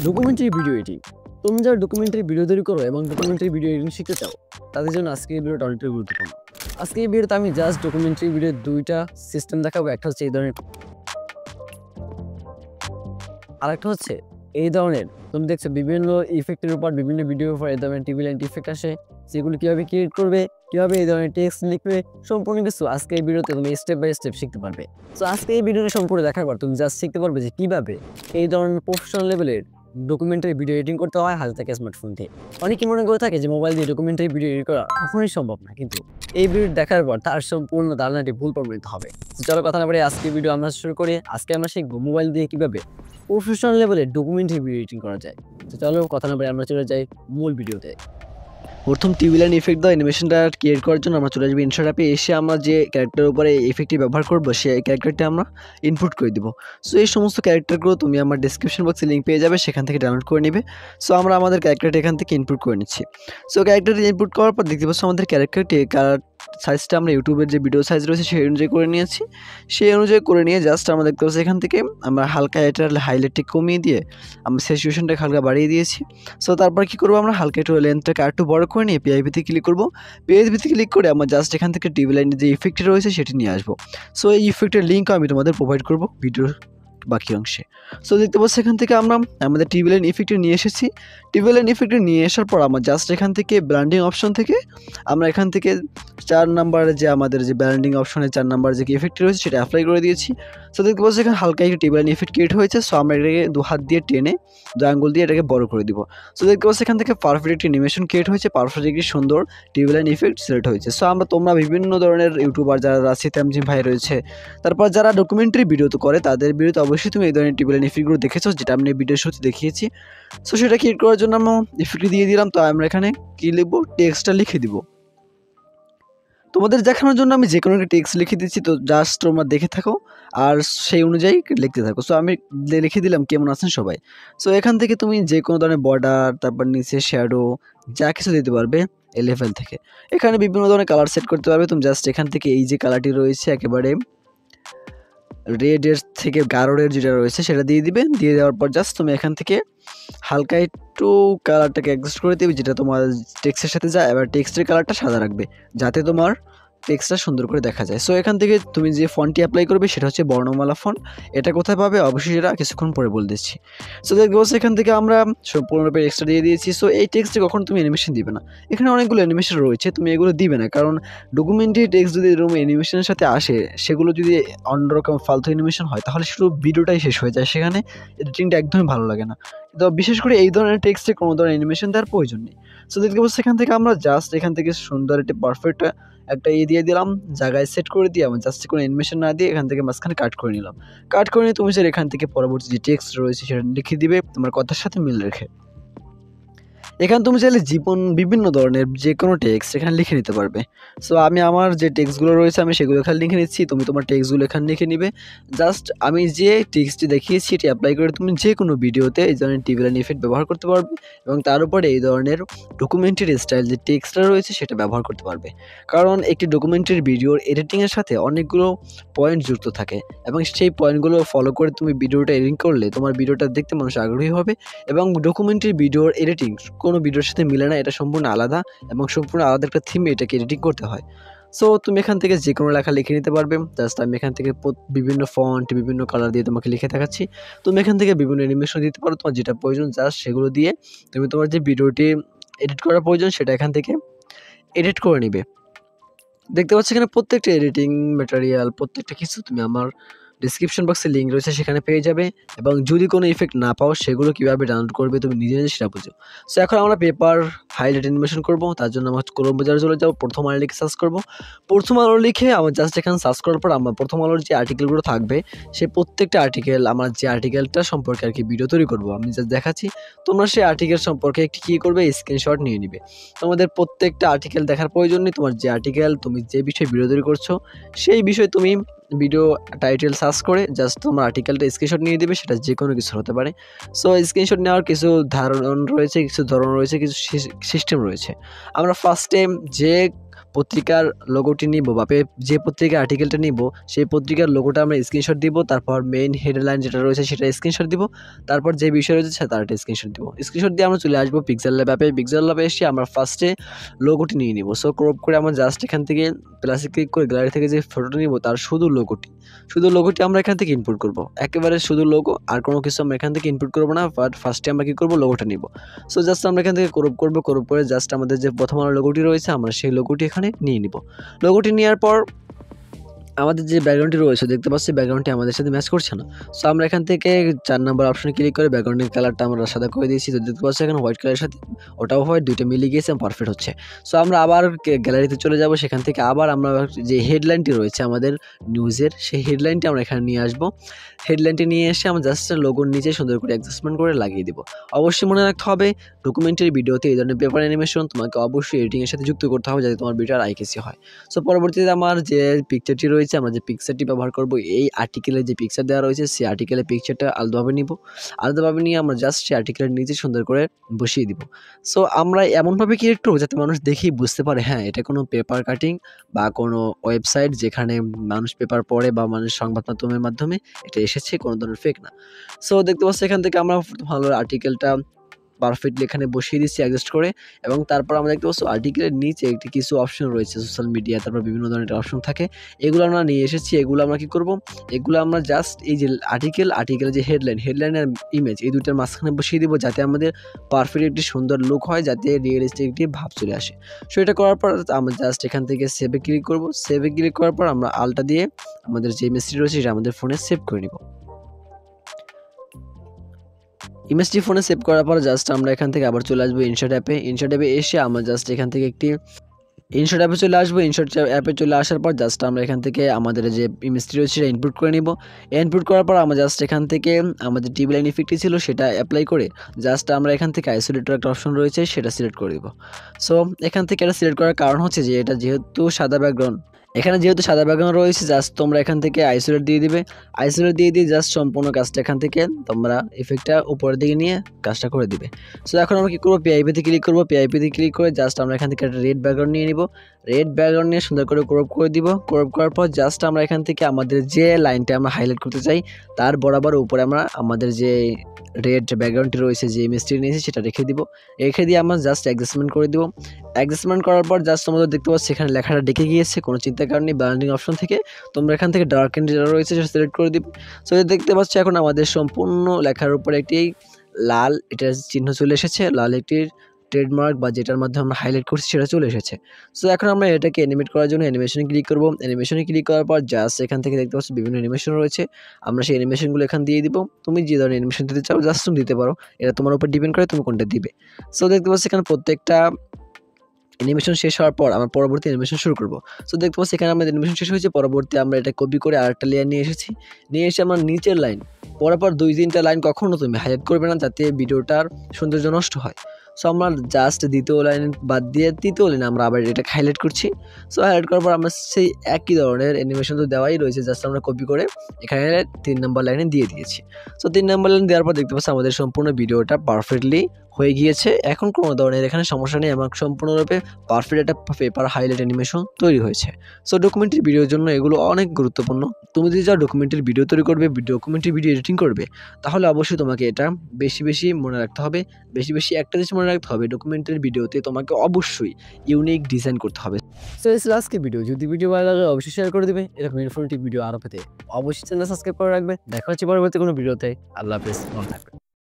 Documentary video editing. তুমি যারা documentary video তৈরি করো এবং ডকুমেন্টারি ভিডিও এডিটিং শিখতে চাও, তাদের জন্য আজকে এই ভিডিওটা অনেকটাই গুরুত্বপূর্ণ। আজকে এই ভিডিওতে আমি জাস্ট ডকুমেন্টারি ভিডিওর দুইটা সিস্টেম দেখাবো। একটা হচ্ছে এই ধরনের, আর একটা হচ্ছে এই ধরনের। তুমি দেখছো বিভিন্ন ইফেক্টের উপর, বিভিন্ন ভিডিওর উপর এই ধরনের টিভি লাইন ইফেক্ট আসে, সেগুলো কীভাবে ক্রিয়েট করবে, কীভাবে এই ধরনের টেক্সট লিখবে, সম্পূর্ণ কিছু আজকে এই ভিডিওতে তুমি স্টেপ বাই স্টেপ শিখতে পারবে। সো আজকে এই ভিডিওটা সম্পূর্ণ দেখার পর তুমি জাস্ট শিখতে পারবে যে কীভাবে এই ধরনের প্রফেশনাল লেভেলের ডকুমেন্টারি ভিডিও এডিটিং করতে হয় হাতে থেকে স্মার্টফোন দিয়ে। অনেকে মনে করে থাকে যে মোবাইল দিয়ে ডকুমেন্টারি ভিডিও এডিট করা কখনোই সম্ভব না, কিন্তু এই ভিডিও দেখার পর তার সম্পূর্ণ ধারণাটি ভুল প্রমাণিত হবে। চলো কথা না বলে আজকে ভিডিও আমরা শুরু করি। আজকে আমরা শিখবো মোবাইল দিয়ে কীভাবে প্রফেশনাল লেভেলে ডকুমেন্টারি ভিডিও এডিটিং করা যায়। তো চলো কথা না বলে আমরা চলে যাই মূল ভিডিওতে। প্রথম টিভি লাইন ইফেক্ট দেওয়া অ্যানিমেশনটা ক্রিয়েট করার জন্য আমরা চলে আসবো ইনশট অ্যাপে। এসে আমরা যে ক্যারেক্টারের উপরে ইফেক্টটি ব্যবহার করবো সেই ক্যারেক্টারটি আমরা ইনপুট করে দিব। সো এই সমস্ত ক্যারেক্টারগুলো তুমি আমার ডিসক্রিপশন বক্সে লিঙ্ক পেয়ে যাবে, সেখান থেকে ডাউনলোড করে নেবে। সো আমরা আমাদের ক্যারেক্টারটি এখান থেকে ইনপুট করে নিচ্ছি। সো ক্যারেক্টারটি ইনপুট করার পর দেখতে পাচ্ছ আমাদের ক্যারেক্টারটি সাইজটা আমরা ইউটিউবের যে ভিডিও সাইজ রয়েছে সেই অনুযায়ী করে নিয়েছি। সেই অনুযায়ী করে নিয়ে জাস্ট আমরা দেখতে পাচ্ছি এখান থেকে আমরা হালকা এটার হাইলাইটটি কমিয়ে দিয়ে আমরা স্যাচুরেশনটাকে হালকা বাড়িয়ে দিয়েছি। সো তারপর কী করবো, আমরা হালকা একটু লেন্থটাকে আরেকটু বড় করে নিয়ে পিআইভিতে ক্লিক করবো। পিআইভিতে ক্লিক করে আমরা জাস্ট এখান থেকে টিভি লাইনের যে ইফেক্টটি রয়েছে সেটি নিয়ে আসবো। সো এই ইফেক্টের লিঙ্ক আমি তোমাদের প্রোভাইড করবো ভিডিওর বাকি অংশে। সো দেখতে পাচ্ছি এখান থেকে আমরা আমাদের টিভি লাইন ইফেক্টটি নিয়ে এসেছি। টিভি লাইন ইফেক্টটি নিয়ে আসার পর আমরা জাস্ট এখান থেকে ব্র্যান্ডিং অপশন থেকে আমরা এখান থেকে 4 নাম্বারে যে আমাদের যে ব্র্যান্ডিং অপশনের 4 নাম্বার যে ইফেক্টটি রয়েছে সেটা অ্যাপ্লাই করে দিয়েছি। সো দেখতে পাচ্ছি এখানে হালকা একটি টিভি লাইন ইফেক্ট ক্রিয়েট হয়েছে। সো আমরা এটাকে 2 হাত দিয়ে টেনে 2 আঙ্গুল দিয়ে এটাকে বড় করে দিব। সো দেখতে পাচ্ছি এখান থেকে পারফেক্ট একটি অ্যানিমেশন ক্রিয়েট হয়েছে, পারফেক্ট একটি সুন্দর টিভি লাইন ইফেক্ট সিলেক্ট হয়েছে। সো তোমরা বিভিন্ন ধরনের ইউটিউবার যারা সিতামজিম ভাই রয়েছে, তারপর যারা ডকুমেন্টারি ভিডিও তো করে, তাদের ভিডিওতে অবশ্যই তুমি এই ধরনের টিভি লাইন ইফেক্টগুলো দেখেছো, যেটা আমি ভিডিওর শুরুতে দেখিয়েছি। সো সেটা ক্রিয়েট করার জন্য আমরা ইফেক্টটি দিয়ে দিলাম। তো আমরা এখানে কী লিখবো, টেক্সটটা লিখে দিব। তোমাদের দেখানোর জন্য আমি যে কোনো একটা টেক্সট লিখে দিচ্ছি, তো জাস্ট তোমরা দেখে থাকো আর সেই অনুযায়ী লিখতে থাকো। সো আমি লিখে দিলাম কেমন আছেন সবাই। সো এখান থেকে তুমি যে কোনো ধরনের বর্ডার, তারপর নিচে শ্যাডো যা কিছু দিতে পারবে এই লেভেল থেকে। এখানে বিভিন্ন ধরনের কালার সেট করতে পারবে তুমি। জাস্ট এখান থেকে এই যে কালারটি রয়েছে একেবারে রেডের থেকে গাঢ়ের যেটা রয়েছে সেটা দিয়ে দিবে। দিয়ে দেওয়ার পর জাস্ট তুমি এখান থেকে হালকা একটু কালারটাকে অ্যাডজাস্ট করে দেবে যেটা তোমার টেক্সটের সাথে যায়। এবার টেক্সটের কালারটা সাদা রাখবে যাতে তোমার টেক্সটটা সুন্দর করে দেখা যায়। সো এখান থেকে তুমি যে ফন্টটি অ্যাপ্লাই করবে সেটা হচ্ছে বর্ণমালা ফন্ট। এটা কোথায় পাবে অবশ্যই সেটা কিছুক্ষণ পরে বলে দিচ্ছি। সো দেখতে পাচ্ছি এখান থেকে আমরা সম্পূর্ণরূপে টেক্সটটা দিয়ে দিয়েছি। সো এই টেক্সটে কখন তুমি অ্যানিমেশন দিবে না, এখানে অনেকগুলো অ্যানিমেশন রয়েছে, তুমি এগুলো দিবে না, কারণ ডকুমেন্টারি টেক্সট যদি এরকম অ্যানিমেশনের সাথে আসে, সেগুলো যদি অন্যরকম ফালতু অ্যানিমেশন হয় তাহলে শুধু ভিডিওটাই শেষ হয়ে যায়, সেখানে এডিটিংটা একদমই ভালো লাগে না। তো বিশেষ করে এই ধরনের টেক্সটে কোনো ধরনের অ্যানিমেশন দেওয়ার প্রয়োজন নেই। সো দেখতে পাচ্ছি এখান থেকে আমরা জাস্ট এখান থেকে সুন্দর একটা পারফেক্ট একটা দিয়ে দিলাম, জায়গায় সেট করে দিয়ে আমরা জাস্ট কোনো অ্যানিমেশন না দিয়ে এখান থেকে মাঝখানে কাট করে নিলাম। কাট করে নিয়ে তুমি এখান থেকে পরবর্তী যে টেক্সট রয়েছে সেটা লিখে দিবে তোমার কথার সাথে মিল রেখে। এখানে তুমি চাইলে বিভিন্ন ধরনের যে কোনো টেক্সট এখানে লিখে নিতে পারবে। সো আমি আমার যে টেক্সটগুলো রয়েছে আমি সেগুলো এখানে লিখে নিচ্ছি, তুমি তোমার টেক্সটগুলো এখানে লিখে নিবে। জাস্ট আমি যে টেক্সটটি দেখিয়েছি এটি অ্যাপ্লাই করে তুমি যে কোনো ভিডিওতে এই ধরনের টিভি লাইন ইফেক্ট ব্যবহার করতে পারবে এবং তার উপরে এই ধরনের ডকুমেন্টারি স্টাইল যে টেক্সটটা রয়েছে সেটা ব্যবহার করতে পারবে। কারণ একটি ডকুমেন্টারি ভিডিওর এডিটিংয়ের সাথে অনেকগুলো পয়েন্ট যুক্ত থাকে এবং সেই পয়েন্টগুলো ফলো করে তুমি ভিডিওটা এডিট করলে তোমার ভিডিওটা দেখতে মানুষ আগ্রহী হবে। এবং ডকুমেন্টারি ভিডিওর এডিটিং কোনো ভিডিওর সাথে মিলে না, এটা সম্পূর্ণ আলাদা এবং সম্পূর্ণ আলাদা একটা থিমে এটাকে এডিটিং করতে হয়। সো তুমি এখান থেকে যে কোনো লেখা লিখে নিতে পারবে। জাস্ট আমি এখান থেকে বিভিন্ন ফন্ট, বিভিন্ন কালার দিয়ে তোমাকে লিখে দেখাচ্ছি। তুমি এখান থেকে বিভিন্ন অ্যানিমেশন দিতে পারো, তোমার যেটা প্রয়োজন জাস্ট সেগুলো দিয়ে তুমি তোমার যে ভিডিওটি এডিট করার প্রয়োজন সেটা এখান থেকে এডিট করে নিবে। দেখতে পাচ্ছি এখানে প্রত্যেকটা এডিটিং ম্যাটেরিয়াল, প্রত্যেকটা কিছু তুমি আমার ডিসক্রিপশন বক্সে লিঙ্ক রয়েছে সেখানে পেয়ে যাবে। এবং যদি কোনো ইফেক্ট না পাও সেগুলো কীভাবে ডাউনলোড করবে তুমি নিজে নিজে সেটা বুঝো। সো এখন আমরা পেপার হাইলাইট অ্যানিমেশন করবো, তার জন্য আমরা ক্রোম ব্রাউজারে চলে যাবো, প্রথম আলো লিখে সার্চ করবো। প্রথম আলো লিখে আমার জাস্ট এখানে সার্চ করার পর আমরা প্রথম আলোর যে আর্টিকেলগুলো থাকবে সেই প্রত্যেকটা আর্টিকেল, আমার যে আর্টিকেলটা সম্পর্কে আর কি ভিডিও তৈরি করবো আমি জাস্ট দেখাচ্ছি, তোমরা সেই আর্টিকেল সম্পর্কে একটি কী করবে, স্ক্রিনশট নিয়ে নিবে। তোমাদের প্রত্যেকটা আর্টিকেল দেখার প্রয়োজন নেই, তোমার যে আর্টিকেল তুমি যে বিষয়ে ভিডিও তৈরি করছো সেই বিষয়ে তুমি ভিডিও টাইটেল সার্চ করে জাস্ট তোমার আর্টিকেলটা স্ক্রিনশট নিয়ে দেবে, সেটা যে কোনো কিছু হতে পারে। সো স্ক্রিনশট নেওয়ার কিছু ধরন রয়েছে, কিছু সিস্টেম রয়েছে। আমরা ফার্স্ট টাইম যে পত্রিকার লোগোটি নিব বা যে পত্রিকার আর্টিকেলটা নিব সেই পত্রিকার লোগোটা আমরা স্ক্রিনশট দিব, তারপর মেইন হেডলাইন যেটা রয়েছে সেটা স্ক্রিনশট দিব, তারপর যে বিষয় রয়েছে তার একটা স্ক্রিনশট দিব। স্ক্রিনশট দিয়ে আমরা চলে আসবো পিক্সেল ল্যাব অ্যাপে। পিক্সেল ল্যাবে এসে আমরা ফার্স্টে লোগোটি নিয়ে নিব। সো ক্রপ করে আমরা জাস্ট এখান থেকে প্লাসে ক্লিক করে গ্যালারি থেকে যে ফটোটা নিব তার শুধু লোগোটি আমরা এখান থেকে ইনপুট করব। একেবারে শুধু লোগো, আর কোনো কিছু আমরা এখান থেকে ইনপুট করব না, বাট ফার্স্টে আমরা কী করব, লোগোটা নিব। সো জাস্ট আমরা এখান থেকে ক্রপ করব, ক্রপ করে জাস্ট আমাদের যে প্রথম আলো লোগোটি রয়েছে আমরা সেই লোগোটি এখানে নিয়ে নিব। লোগোটি নেওয়ার পর আমাদের যে ব্যাকগ্রাউন্ডটি রয়েছে দেখতে পাচ্ছি ব্যাকগ্রাউন্ডটি আমাদের সাথে ম্যাচ করছে না। সো আমরা এখান থেকে 4 নম্বর অপশনে ক্লিক করে ব্যাকগ্রাউন্ডের কালারটা আমরা সাদা করে দিয়েছি। তো দেখতে পাচ্ছি এখানে হোয়াইট কালারের সাথে ওটাও হোয়াইট, দুইটা মিলে গিয়েছে, পারফেক্ট হচ্ছে। সো আমরা আবার গ্যালারিতে চলে যাব, সেখান থেকে আবার আমরা যে হেডলাইনটি রয়েছে আমাদের নিউজের সেই হেডলাইনটি আমরা এখানে নিয়ে আসবো। হেডলাইনটি নিয়ে এসে আমরা জাস্ট লোগোর নিচে সুন্দর করে অ্যাডজাস্টমেন্ট করে লাগিয়ে দিব। অবশ্যই মনে রাখতে হবে ডকুমেন্টারি ভিডিওতে এই ধরনের পেপার অ্যানিমেশন তোমাকে অবশ্যই এডিটিংয়ের সাথে যুক্ত করতে হবে যাতে তোমার ভিডিওর আইকেসি হয়। সো পরবর্তীতে আমার যে পিকচারটি রয়েছে, আমরা যে পিকচারটি ব্যবহার করব এই আর্টিকেলে যে পিকচার দেওয়া রয়েছে সেই আর্টিকেলের পিকচারটা আলাদাভাবে নিব। আলাদাভাবে নিয়ে আমরা জাস্ট সেই আর্টিকেলের নিচে সুন্দর করে বসিয়ে দিব। সো আমরা এমনভাবে ক্রিয়েট করবো যাতে মানুষ দেখেই বুঝতে পারে হ্যাঁ এটা কোনো পেপার কাটিং বা কোনো ওয়েবসাইট যেখানে মানুষ পেপার পড়ে বা মানুষ সংবাদ মাধ্যমের মাধ্যমে এটা এসেছে, কোনো ধরনের ফেক না। সো দেখতে পাচ্ছি এখান থেকে আমরা ভালো আর্টিকেলটা পারফেক্টলি এখানে বসিয়ে দিচ্ছি অ্যাডজাস্ট করে, এবং তারপর আমরা দেখতে পাচ্ছি আর্টিকেলের নিচে একটি কিছু অপশন রয়েছে সোশ্যাল মিডিয়া, তারপর বিভিন্ন ধরনের অপশন থাকে, এগুলো আমরা নিয়ে এসেছি। এগুলো আমরা কী করব, এগুলো আমরা জাস্ট এই যে আর্টিকেলের যে হেডলাইনের ইমেজ এই দুইটার মাঝখানে বসিয়ে দিব যাতে আমাদের পারফেক্ট একটি সুন্দর লুক হয়, যাতে রিয়েলিস্টিক একটি ভাব চলে আসে। সো এটা করার পর আমরা জাস্ট এখান থেকে সেভে ক্লিক করব। সেভে ক্লিক করার পর আমরা আলটা দিয়ে আমাদের যে ইমেজটি রয়েছে সেটা আমাদের ফোনে সেভ করে নিব। ইমেজটি ফোনে সেভ করার পর জাস্ট আমরা এখান থেকে আবার চলে আসবো ইনশট অ্যাপে। ইনশট অ্যাপে এসে আমরা জাস্ট এখান থেকে একটি ইনশট অ্যাপে চলে আসবো। ইনশট অ্যাপে চলে আসার পর জাস্ট আমরা এখান থেকে আমাদের যে ইমেজটি রয়েছে সেটা ইনপুট করে নিব। ইনপুট করার পর আমরা জাস্ট এখান থেকে আমাদের টিভি লাইন ইফেক্টটি ছিল সেটা অ্যাপ্লাই করে জাস্ট আমরা এখান থেকে আইসোলেটর একটা অপশন রয়েছে সেটা সিলেক্ট করে দিব। সো এখান থেকে এটা সিলেক্ট করার কারণ হচ্ছে যে এটা যেহেতু সাদা ব্যাকগ্রাউন্ড, এখানে যেহেতু সাদা ব্যাকগ্রাউন্ড রয়েছে জাস্ট তোমরা এখান থেকে আইসোলেট দিয়ে দিবে। আইসোলেট দিয়ে জাস্ট সম্পূর্ণ কাজটা এখান থেকে তোমরা ইফেক্টটা উপরের দিকে নিয়ে কাজটা করে দিবে। সো এখন আমরা কী করবো, পিআইপিতে ক্লিক করবো। পিআইপিতে ক্লিক করে জাস্ট আমরা এখান থেকে একটা রেড ব্যাকগ্রাউন্ড নিয়ে নিব। রেড ব্যাকগ্রাউন্ড নিয়ে সুন্দর করে ক্রপ করে দিব। ক্রপ করার পর জাস্ট আমরা এখান থেকে আমাদের যে লাইনটা আমরা হাইলাইট করতে চাই তার বরাবর উপরে আমরা আমাদের যে রেড ব্যাকগ্রাউন্ডটি রয়েছে যে ইমেজটি নিয়েছি সেটা রেখে দিব। রেখে দিয়ে আমরা জাস্ট অ্যাডজাস্টমেন্ট করে দিব। অ্যাডজাস্টমেন্ট করার পর জাস্ট তোমাদের দেখতে পাচ্ছি এখানে লেখাটা ডেকে গিয়েছে, কোনো চিন্তার কারণে ব্র্যান্ডিং অপশন থেকে তোমরা এখান থেকে ডার্ক এন্ড যেটা রয়েছে সেটা সিলেক্ট করে দিবে। সো দেখতে পাচ্ছ এখন আমাদের সম্পূর্ণ লেখার উপরে একটি লাল এটার চিহ্ন চলে এসেছে, লাল একটি ট্রেডমার্ক বা যেটার মাধ্যমে আমরা হাইলাইট করছি সেটা চলে এসেছে। সো এখন আমরা এটাকে অ্যানিমেট করার জন্য অ্যানিমেশনে ক্লিক করব। অ্যানিমেশনে ক্লিক করার পর জাস্ট এখান থেকে দেখতে পাচ্ছি বিভিন্ন অ্যানিমেশন রয়েছে, আমরা সেই অ্যানিমেশনগুলো এখান দিয়ে দিব। তুমি যে ধরনের অ্যানিমেশন দিতে চাও জাস্ট তুমি দিতে পারো, এটা তোমার উপর ডিপেন্ড করে তুমি কোনটা দিবে। সো দেখতে পাচ্ছি এখানে প্রত্যেকটা অ্যানিমেশন শেষ হওয়ার পর আমরা পরবর্তী অ্যানিমেশন শুরু করব। সো দেখতে পাচ্ছি এখানে আমাদের অ্যানিমেশন শেষ হয়েছে, পরবর্তী আমরা এটা কপি করে আরেকটা লেয়ার নিয়ে এসেছি। নিয়ে এসে আমরা নিচের লাইন পরপর 2-3টা লাইন কখনো তুমি হাইলাইট করবে না যাতে ভিডিওটার সৌন্দর্য নষ্ট হয়। সো আমরা জাস্ট দ্বিতীয় লাইন বাদ দিয়ে তৃতীয় লাইনে আমরা আবার এটা হাইলাইট করছি। সো হাইলাইট করার পর আমরা সেই একই ধরনের অ্যানিমেশন তো দেওয়াই রয়েছে, জাস্ট আমরা কপি করে এখানে 3 নম্বর লাইনে দিয়ে দিয়েছি। সো 3 নম্বর লাইন দেওয়ার পর দেখতে পাচ্ছি আমাদের সম্পূর্ণ ভিডিওটা পারফেক্টলি হয়ে গিয়েছে। এখন কোনো ধরনের এখানে সমস্যা নেই, আমার সম্পূর্ণরূপে পারফেক্ট একটা পেপার হাইলাইট অ্যানিমেশন তৈরি হয়েছে। সো ডকুমেন্টারি ভিডিওর জন্য এগুলো অনেক গুরুত্বপূর্ণ। তুমি যদি যাও ডকুমেন্টারি ভিডিও তৈরি করবে, ডকুমেন্টারি ভিডিও এডিটিং করবে, তাহলে অবশ্যই তোমাকে এটা বেশি মনে রাখতে হবে। বেশি একটা জিনিস মনে রাখতে হবে, ডকুমেন্টারি ভিডিওতে তোমাকে অবশ্যই ইউনিক ডিজাইন করতে হবে। সো এই ছিল আজকে ভিডিও। যদি ভিডিও ভালো লাগে অবশ্যই শেয়ার করে দিবে। এরকম ইনফরমেটিভ ভিডিও আরও পেতে অবশ্যই চ্যানেল সাবস্ক্রাইব করে রাখবে। দেখা হচ্ছে পরবর্তী কোনো ভিডিওতে। আল্লাহ হাফেজ, ভালো থাকবে।